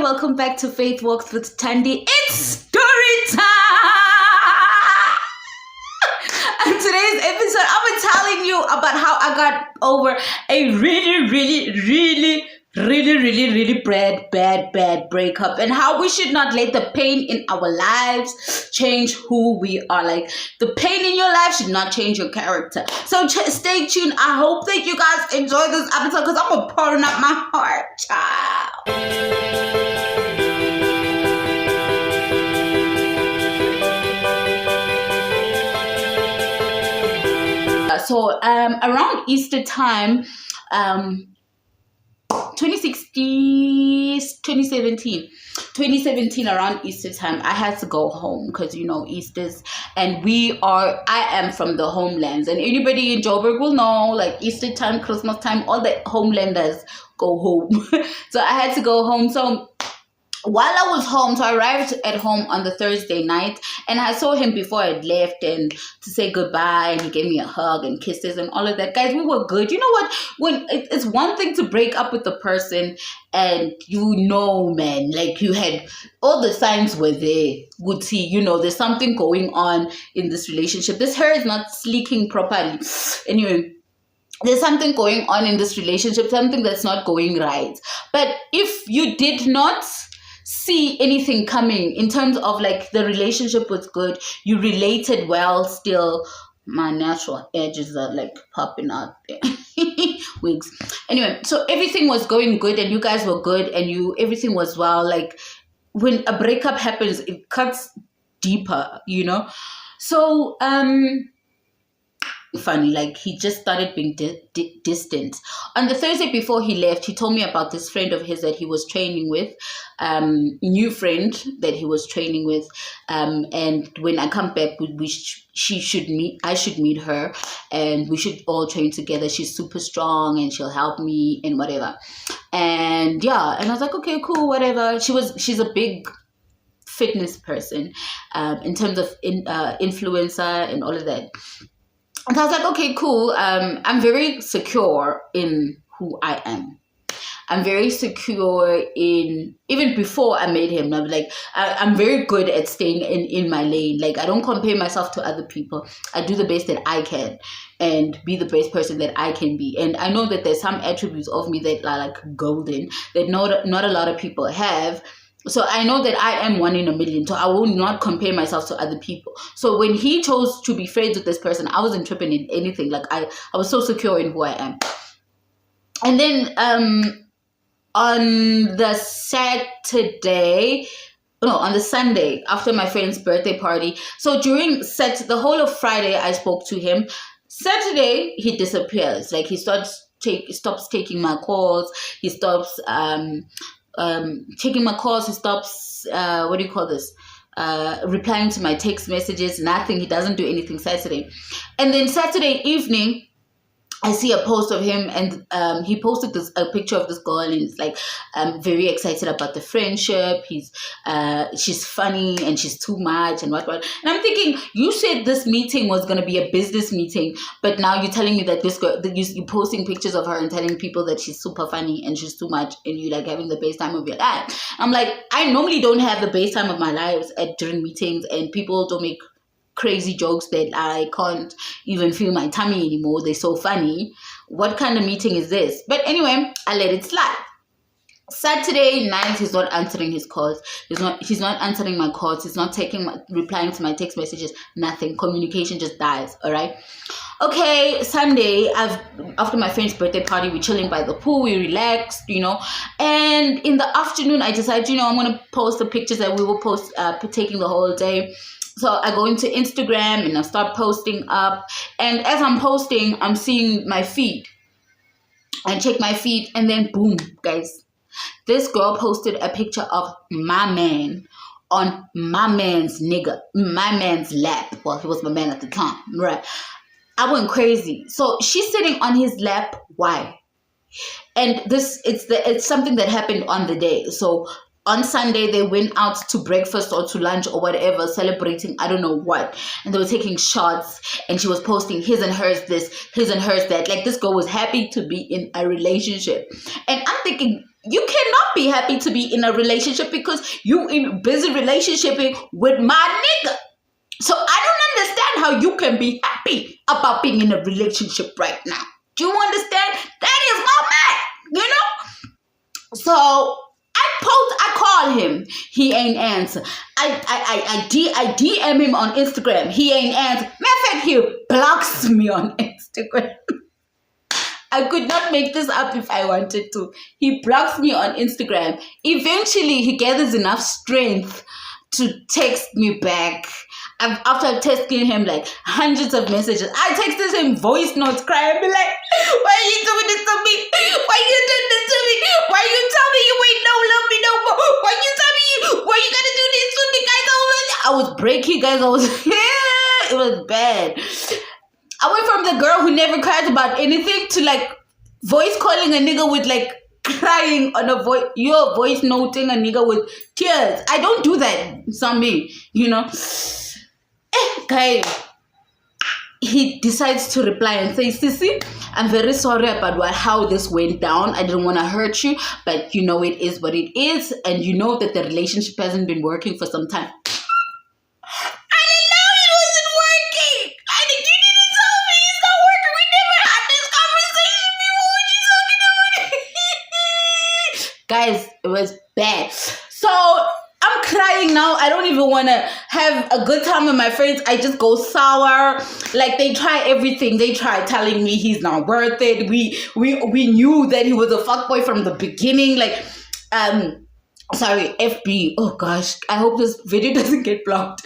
welcome back to Faith Walks with Tandy. It's story time! And today's episode, I'm telling you about how I got over a really bad breakup, and how we should not let the pain in our lives change who we are. Like, the pain in your life should not change your character. So stay tuned. I hope that you guys enjoy this episode, because I'm gonna pouring out my heart, child. So around Easter time, 2017 around Easter time, I had to go home because, you know, Easter's, and I am from the homelands, and anybody in Joburg will know, like, Easter time, Christmas time, all the homelanders go home. So I had to go home. So while I was home, so I arrived at home on the Thursday night, and I saw him before I left, and to say goodbye, and he gave me a hug and kisses and all of that. Guys, we were good. You know what? When it's one thing to break up with the person, and man, like, you had all the signs were there. Good see, there's something going on in this relationship. This hair is not sleeking properly. Anyway, there's something going on in this relationship, something that's not going right. But if you did not see anything coming in terms of, like, the relationship was good, you related well still, my natural edges are like popping out there. Wigs. Anyway, so everything was going good, and you guys were good, and everything was well. Like, when a breakup happens, it cuts deeper, so funny, like, he just started being distant. On the Thursday before he left, he told me about this friend of his that he was training with, new friend that he was training with, and when I come back, I should meet her, and we should all train together. She's super strong, and she'll help me and whatever. And yeah, and I was like, okay, cool, whatever. She's a big fitness person, in terms of influencer and all of that. And I was like, okay, cool. I'm very secure in who I am. I'm very secure even before I met him. I'm very good at staying in my lane. Like, I don't compare myself to other people. I do the best that I can and be the best person that I can be. And I know that there's some attributes of me that are like golden, that not a lot of people have. So I know that I am one in a million. So I will not compare myself to other people. So when he chose to be friends with this person, I wasn't tripping in anything. Like, I was so secure in who I am. And then on the Sunday, after my friend's birthday party. So during the whole of Friday, I spoke to him. Saturday, he disappears. Like, he stops taking my calls. He stops taking my calls. He stops replying to my text messages. Nothing. He doesn't do anything Saturday. And then Saturday evening, I see a post of him, and he posted a picture of this girl, and it's like, I'm very excited about the friendship. She's funny, and she's too much, and what. And I'm thinking, you said this meeting was going to be a business meeting, but now you're telling me that this girl, that you're posting pictures of her and telling people that she's super funny and she's too much, and you like having the best time of your life. I'm like, I normally don't have the best time of my lives during meetings, and people don't make crazy jokes that I can't even feel my tummy anymore. They're so funny. What kind of meeting is this? But anyway, I let it slide. Saturday night, he's not answering his calls. He's not answering my calls. He's not replying to my text messages. Nothing. Communication just dies. All right. Okay, Sunday, after my friend's birthday party, we're chilling by the pool. We relaxed, and in the afternoon, I decided, I'm going to post the pictures that we will post, taking the whole day. So I go into Instagram and I start posting up. And as I'm posting, I'm seeing my feed. I check my feed, and then boom, guys. This girl posted a picture of my man on my man's lap. Well, he was my man at the time, right? I went crazy. So she's sitting on his lap. Why? And it's something that happened on the day. So on Sunday, they went out to breakfast or to lunch or whatever, celebrating, I don't know what. And they were taking shots, and she was posting his and hers this, his and hers that. Like, this girl was happy to be in a relationship. And I'm thinking, you cannot be happy to be in a relationship because you in busy relationshiping with my nigga. So I don't understand how you can be happy about being in a relationship right now. Do you understand? That is my man, you know? So I call him. He ain't answer. I DM him on Instagram. He ain't answer. Matter of fact, he blocks me on Instagram. I could not make this up if I wanted to. He blocks me on Instagram. Eventually, he gathers enough strength to text me back. After texting him like hundreds of messages, I texted him voice notes crying, be like, why are you doing this to me? Why you doing this to me? Why you tell me you ain't no love me no more? Why you tell me why you gotta do this to me, guys? I was breaking, guys. I was it was bad. I went from the girl who never cried about anything to like voice calling a nigga with like crying on a voice, you're voice noting a nigga with tears. I don't do that. It's not me, you know. Guy, he decides to reply and say, Sissy, I'm very sorry about how this went down. I didn't want to hurt you, but you know it is what it is, and you know that the relationship hasn't been working for some time. I didn't know it wasn't working. I didn't. You didn't tell me it's not working. We never had this conversation before. What you talking about? Guys, it was bad. So I'm crying now. I don't even want to have a good time with my friends. I just go sour. Like, they try everything. They try telling me he's not worth it. We knew that he was a fuckboy from the beginning. Like, sorry, FB. Oh gosh, I hope this video doesn't get blocked.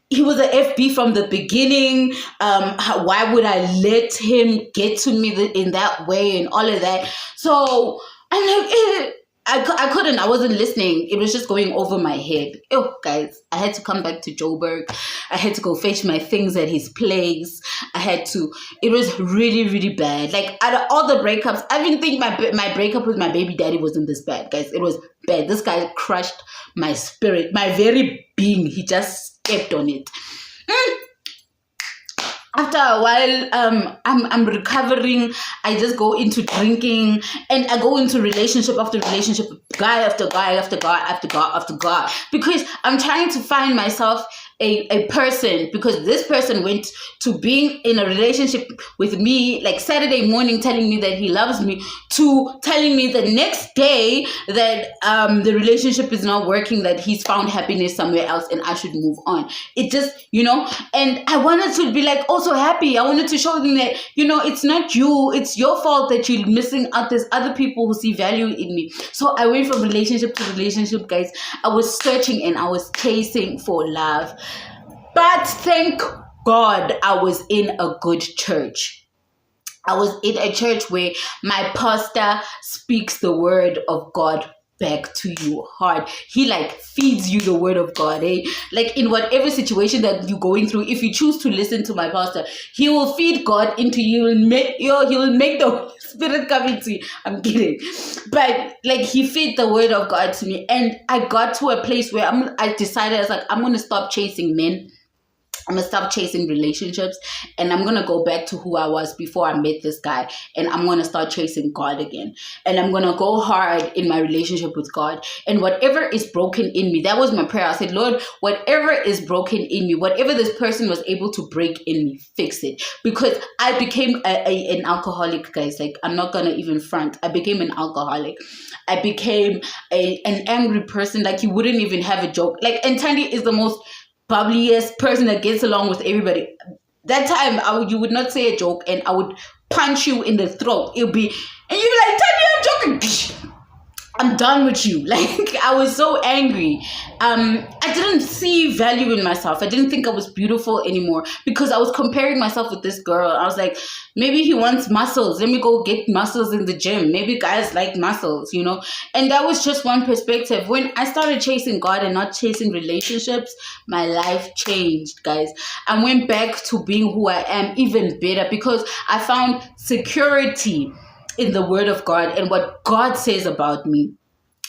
He was a FB from the beginning. Why would I let him get to me in that way and all of that? So I'm like, I couldn't. I wasn't listening. It was just going over my head. Oh, guys, I had to come back to Joburg. I had to go fetch my things at his place. It was really, really bad. Like, out of all the breakups, I didn't think my breakup with my baby daddy wasn't this bad, guys. It was bad. This guy crushed my spirit, my very being. He just stepped on it. After a while, I'm recovering. I just go into drinking, and I go into relationship after relationship, guy after guy after guy after guy after guy, because I'm trying to find myself a person, because this person went to being in a relationship with me like Saturday morning, telling me that he loves me, to telling me the next day that the relationship is not working, that he's found happiness somewhere else and I should move on. It just, you know, and I wanted to be like also happy. I wanted to show them that, you know, it's not you, it's your fault that you're missing out. There's other people who see value in me. So I went from relationship to relationship, guys. I was searching and I was chasing for love. But thank God I was in a good church. I was in a church where my pastor speaks the word of God back to you hard. He like feeds you the word of God, eh? Like, in whatever situation that you're going through, if you choose to listen to my pastor, he will feed God into you and he will make the Spirit come into you. I'm kidding. But like, he fed the word of God to me, and I got to a place where I decided, I was like, I'm going to stop chasing men. I'm going to stop chasing relationships, and I'm going to go back to who I was before I met this guy, and I'm going to start chasing God again. And I'm going to go hard in my relationship with God. And whatever is broken in me, that was my prayer. I said, Lord, whatever is broken in me, whatever this person was able to break in me, fix it. Because I became an alcoholic, guys. Like, I'm not going to even front. I became an alcoholic. I became an angry person. Like, you wouldn't even have a joke. Like, and Tandy is the most bubbliest person that gets along with everybody. That time, you would not say a joke, and I would punch you in the throat. It'll be, and you'd be like, tell me I'm joking. I'm done with you. Like, I was so angry. I didn't see value in myself. I didn't think I was beautiful anymore, because I was comparing myself with this girl. I was like, maybe he wants muscles. Let me go get muscles in the gym. Maybe guys like muscles, you know? And that was just one perspective. When I started chasing God and not chasing relationships, my life changed, guys. I went back to being who I am, even better, because I found security in the word of God and what God says about me.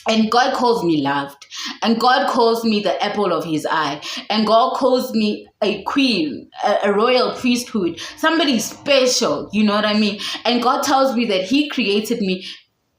And God calls me loved, and God calls me the apple of his eye, and God calls me a queen, a royal priesthood, somebody special, you know what I mean? And God tells me that he created me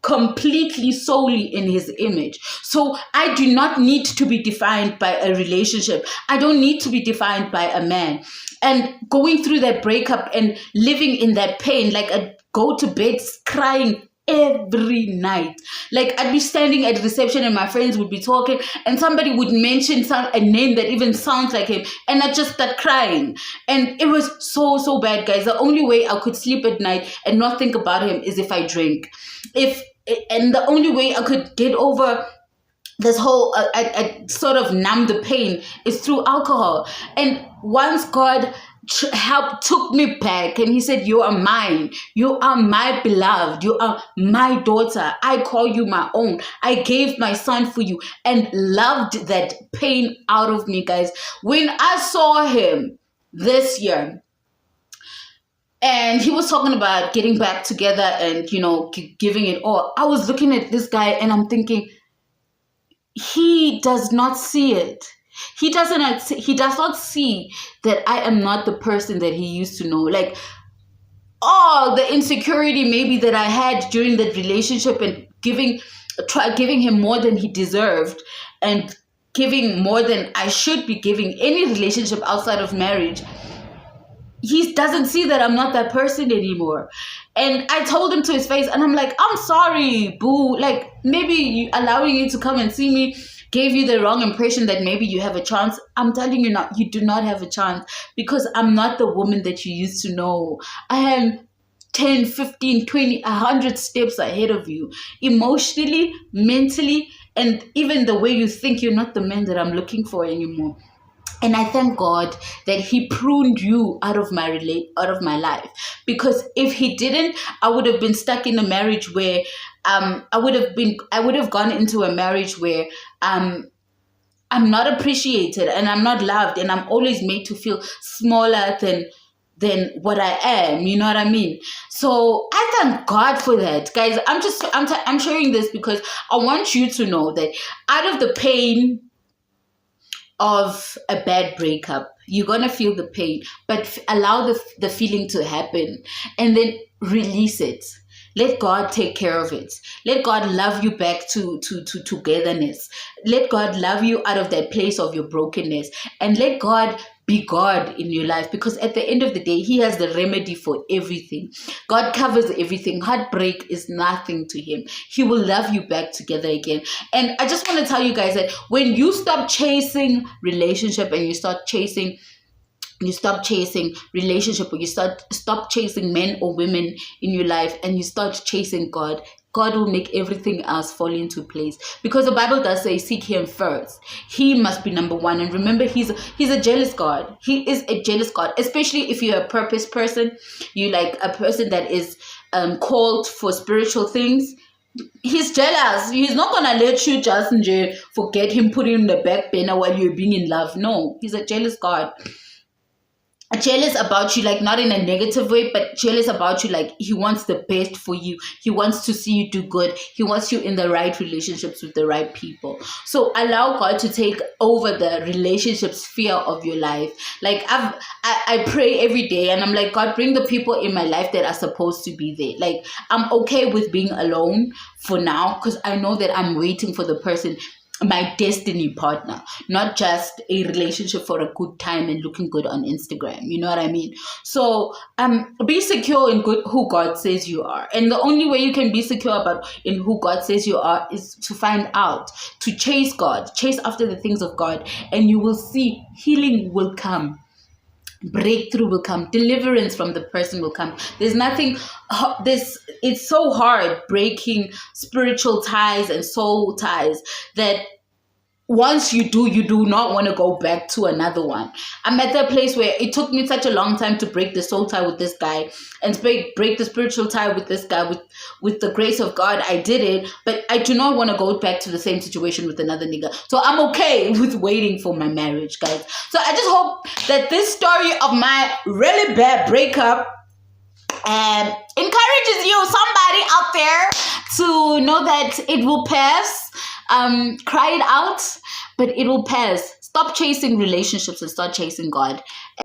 completely solely in his image. So I do not need to be defined by a relationship. I don't need to be defined by a man. And going through that breakup and living in that pain, like I go to bed crying every night. Like I'd be standing at reception and my friends would be talking and somebody would mention a name that even sounds like him and I'd just start crying. And it was so bad, guys. The only way I could sleep at night and not think about him is if I drink. And the only way I could get over this whole I sort of numb the pain is through alcohol. And once God took me back and he said, you are mine, you are my beloved, you are my daughter, I call you my own, I gave my son for you, and loved that pain out of me, guys. When I saw him this year and he was talking about getting back together and giving it all, I was looking at this guy and I'm thinking, he does not see it. He does not see that I am not the person that he used to know. Like, the insecurity maybe that I had during that relationship and giving him more than he deserved and giving more than I should be giving any relationship outside of marriage. He doesn't see that I'm not that person anymore. And I told him to his face and I'm like, I'm sorry, boo. Like, maybe allowing you to come and see me gave you the wrong impression that maybe you have a chance. I'm telling you, you do not have a chance, because I'm not the woman that you used to know. I am 10, 15, 20, 100 steps ahead of you. Emotionally, mentally, and even the way you think. You're not the man that I'm looking for anymore. And I thank God that he pruned you out of my life. Because if he didn't, I would have been stuck in a marriage where I would have gone into a marriage where I'm not appreciated and I'm not loved and I'm always made to feel smaller than what I am. You know what I mean? So I thank God for that, guys. I'm sharing this because I want you to know that out of the pain of a bad breakup, you're gonna feel the pain, but allow the feeling to happen and then release it. Let God take care of it. Let God love you back to togetherness. Let God love you out of that place of your brokenness, and let God be God in your life, because at the end of the day, he has the remedy for everything. God covers everything. Heartbreak is nothing to him. He will love you back together again. And I just want to tell you guys that when you stop chasing relationship and you stop chasing relationship, or you stop chasing men or women in your life and you start chasing God, God will make everything else fall into place. Because the Bible does say, seek him first. He must be number one. And remember, he's a jealous God. He is a jealous God, especially if you're a purpose person. You like a person that is called for spiritual things. He's jealous. He's not going to let you just forget him, put him in the back burner while you're being in love. No, he's a jealous God. Jealous about you, like not in a negative way, but jealous about you, like he wants the best for you. He wants to see you do good. He wants you in the right relationships with the right people. So allow God to take over the relationship sphere of your life. Like I pray every day and I'm like, God, bring the people in my life that are supposed to be there. Like, I'm okay with being alone for now, because I know that I'm waiting for the person, my destiny partner, not just a relationship for a good time and looking good on Instagram. You know what I mean? So be secure in who God says you are. And the only way you can be secure in who God says you are is to find out, to chase God, chase after the things of God, and you will see healing will come. Breakthrough will come. Deliverance from the person will come. There's nothing, it's so hard breaking spiritual ties and soul ties that once you do not want to go back to another one. I'm at that place where it took me such a long time to break the soul tie with this guy and break the spiritual tie with this guy. With the grace of God, I did it, but I do not want to go back to the same situation with another nigga. So I'm okay with waiting for my marriage, guys. So I just hope that this story of my really bad breakup encourages you, somebody out there, to know that it will pass. Cry it out, but it will pass. Stop chasing relationships and start chasing God.